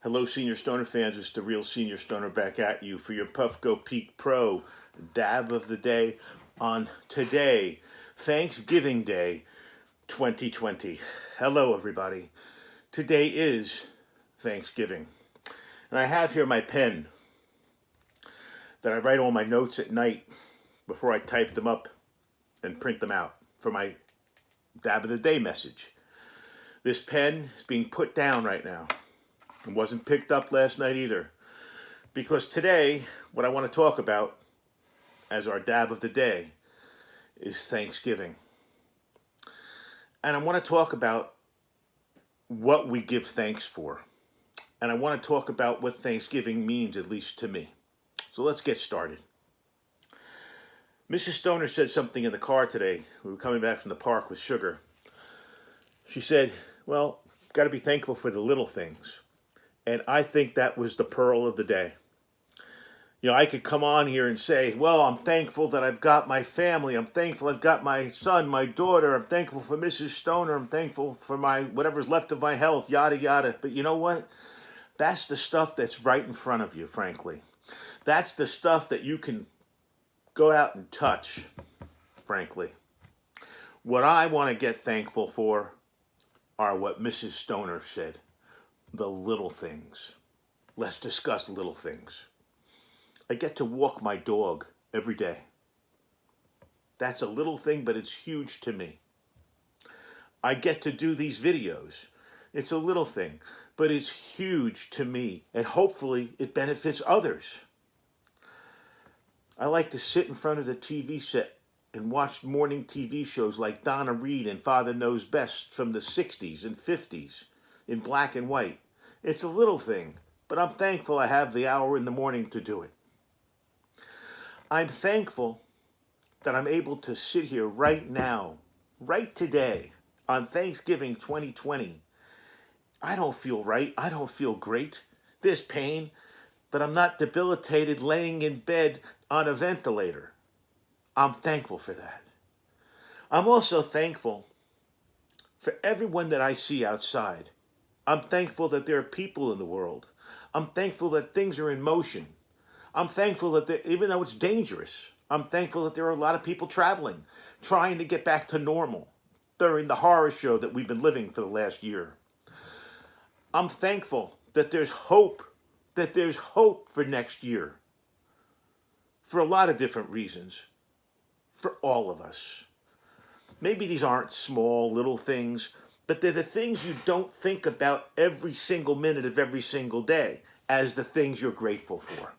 Hello, Senior Stoner fans. It's the real Senior Stoner back at you for your Puffco Peak Pro dab of the day on today, Thanksgiving Day 2020. Hello, everybody. Today is Thanksgiving. And I have here my pen that I write all my notes at night before I type them up and print them out for my dab of the day message. This pen is being put down right now. It wasn't picked up last night either. Because today, what I want to talk about as our dab of the day is Thanksgiving. And I want to talk about what we give thanks for. And I want to talk about what Thanksgiving means, at least to me. So let's get started. Mrs. Stoner said something in the car today. We were coming back from the park with Sugar. She said, well, got to be thankful for the little things. And I think that was the pearl of the day. You know, I could come on here and say, well, I'm thankful that I've got my family. I'm thankful I've got my son, my daughter. I'm thankful for Mrs. Stoner. I'm thankful for my whatever's left of my health, yada, yada. But you know what? That's the stuff that's right in front of you, frankly. That's the stuff that you can go out and touch, frankly. What I want to get thankful for are what Mrs. Stoner said. The little things. Let's discuss little things. I get to walk my dog every day. That's a little thing, but it's huge to me. I get to do these videos. It's a little thing, but it's huge to me, and hopefully it benefits others. I like to sit in front of the TV set and watch morning TV shows like Donna Reed and Father Knows Best from the 60s and 50s in black and white. It's a little thing, but I'm thankful I have the hour in the morning to do it. I'm thankful that I'm able to sit here right now, right today, on Thanksgiving 2020. I don't feel right. I don't feel great. There's pain, but I'm not debilitated laying in bed on a ventilator. I'm thankful for that. I'm also thankful for everyone that I see outside. I'm thankful that there are people in the world. I'm thankful that things are in motion. I'm thankful that even though it's dangerous, I'm thankful that there are a lot of people traveling, trying to get back to normal during the horror show that we've been living for the last year. I'm thankful that there's hope for next year, for a lot of different reasons, for all of us. Maybe these aren't small little things, but they're the things you don't think about every single minute of every single day as the things you're grateful for.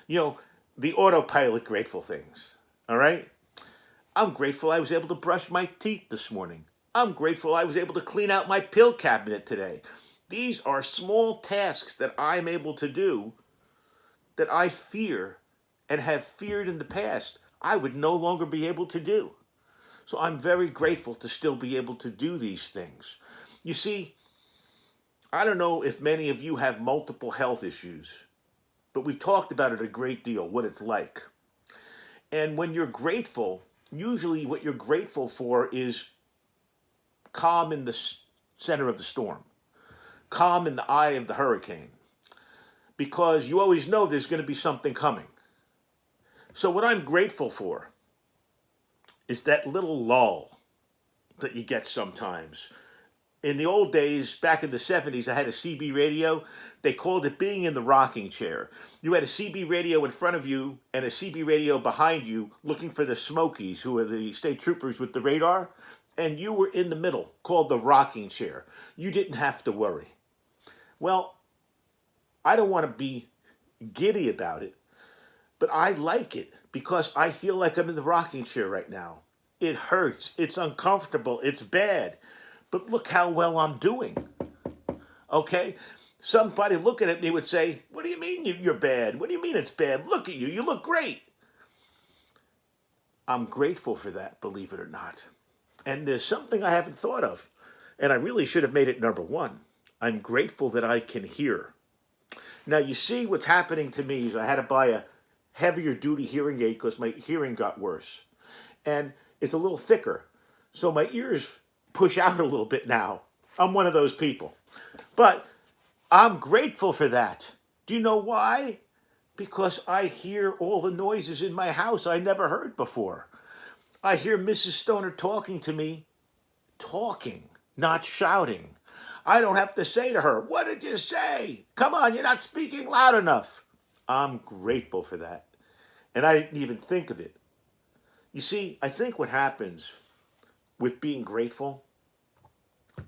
You know, the autopilot grateful things, all right? I'm grateful I was able to brush my teeth this morning. I'm grateful I was able to clean out my pill cabinet today. These are small tasks that I'm able to do that I fear and have feared in the past I would no longer be able to do. So I'm very grateful to still be able to do these things. You see, I don't know if many of you have multiple health issues, but we've talked about it a great deal, what it's like. And when you're grateful, usually what you're grateful for is calm in the center of the storm, calm in the eye of the hurricane, because you always know there's going to be something coming. So what I'm grateful for is that little lull that you get sometimes. In the old days, back in the 70s, I had a CB radio. They called it being in the rocking chair. You had a CB radio in front of you and a CB radio behind you looking for the Smokies, who are the state troopers with the radar, and you were in the middle, called the rocking chair. You didn't have to worry. Well, I don't want to be giddy about it, but I like it because I feel like I'm in the rocking chair right now. It hurts. It's uncomfortable. It's bad. But look how well I'm doing. Okay? Somebody looking at me would say, what do you mean you're bad? What do you mean it's bad? Look at you. You look great. I'm grateful for that, believe it or not. And there's something I haven't thought of, and I really should have made it number one. I'm grateful that I can hear. Now, you see what's happening to me is I had to buy a heavier duty hearing aid because my hearing got worse. And it's a little thicker. So my ears push out a little bit now. I'm one of those people. But I'm grateful for that. Do you know why? Because I hear all the noises in my house I never heard before. I hear Mrs. Stoner talking to me, talking, not shouting. I don't have to say to her, "What did you say? Come on, you're not speaking loud enough." I'm grateful for that. And I didn't even think of it. You see, I think what happens with being grateful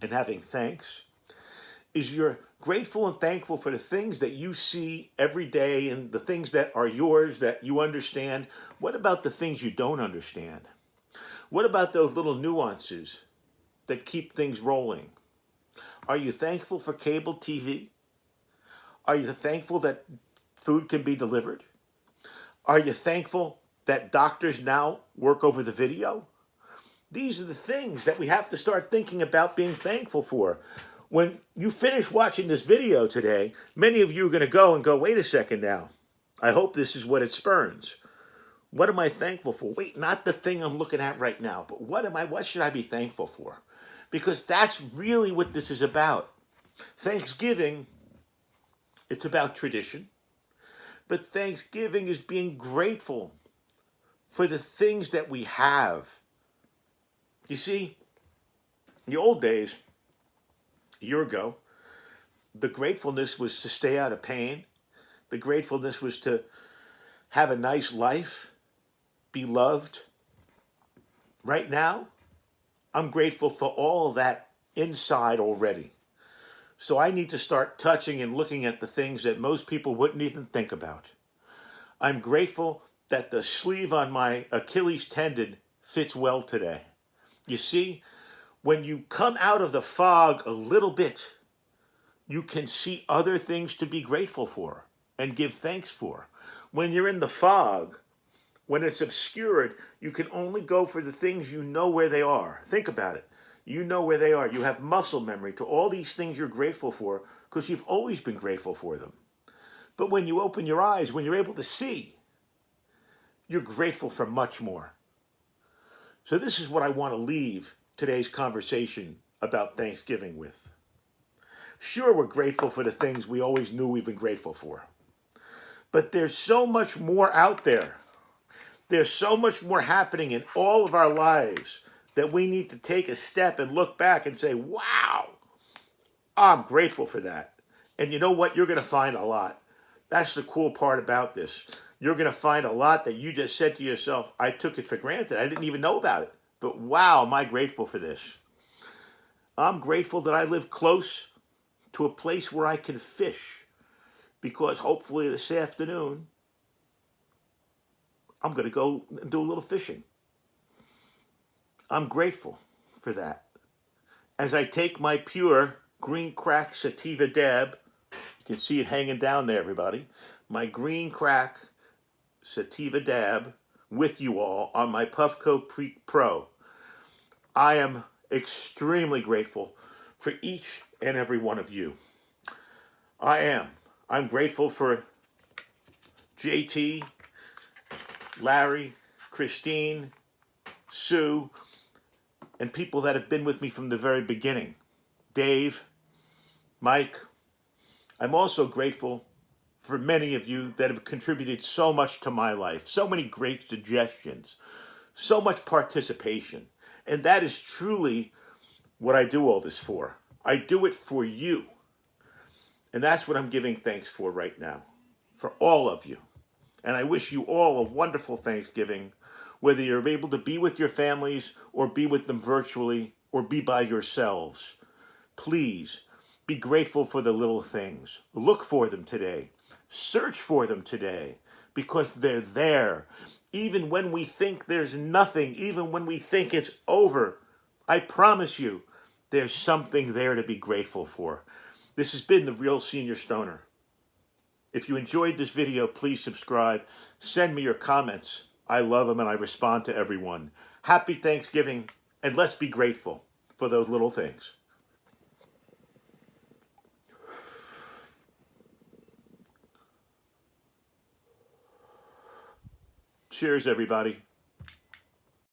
and having thanks is you're grateful and thankful for the things that you see every day and the things that are yours that you understand. What about the things you don't understand? What about those little nuances that keep things rolling? Are you thankful for cable TV? Are you thankful that food can be delivered? Are you thankful that doctors now work over the video? These are the things that we have to start thinking about being thankful for. When you finish watching this video today, many of you are going to go and go, "Wait a second now. I hope this is what it spurns. What am I thankful for? Wait, not the thing I'm looking at right now, but what should I be thankful for?" Because that's really what this is about. Thanksgiving, it's about tradition, but Thanksgiving is being grateful for the things that we have. You see, in the old days, a year ago, the gratefulness was to stay out of pain. The gratefulness was to have a nice life, be loved. Right now, I'm grateful for all of that inside already. So I need to start touching and looking at the things that most people wouldn't even think about. I'm grateful that the sleeve on my Achilles tendon fits well today. You see, when you come out of the fog a little bit, you can see other things to be grateful for and give thanks for. When you're in the fog, when it's obscured, you can only go for the things you know where they are. Think about it. You know where they are. You have muscle memory to all these things you're grateful for because you've always been grateful for them. But when you open your eyes, when you're able to see, you're grateful for much more. So this is what I want to leave today's conversation about Thanksgiving with. Sure, we're grateful for the things we always knew we've been grateful for. But there's so much more out there. There's so much more happening in all of our lives that we need to take a step and look back and say, "Wow, I'm grateful for that." And you know what? You're going to find a lot. That's the cool part about this. You're going to find a lot that you just said to yourself, "I took it for granted. I didn't even know about it. But wow, am I grateful for this." I'm grateful that I live close to a place where I can fish because hopefully this afternoon I'm going to go and do a little fishing. I'm grateful for that. As I take my pure green crack sativa dab, you can see it hanging down there, everybody. My green crack sativa dab with you all on my Puffco Pro. I am extremely grateful for each and every one of you. I am. I'm grateful for JT, Larry, Christine, Sue, and people that have been with me from the very beginning. Dave, Mike. I'm also grateful for many of you that have contributed so much to my life, so many great suggestions, so much participation. And that is truly what I do all this for. I do it for you. And that's what I'm giving thanks for right now, for all of you. And I wish you all a wonderful Thanksgiving, whether you're able to be with your families or be with them virtually or be by yourselves. Please be grateful for the little things. Look for them today. Search for them today because they're there. Even when we think there's nothing, even when we think it's over, I promise you, there's something there to be grateful for. This has been The Real Senior Stoner. If you enjoyed this video, please subscribe. Send me your comments. I love them and I respond to everyone. Happy Thanksgiving, and let's be grateful for those little things. Cheers, everybody.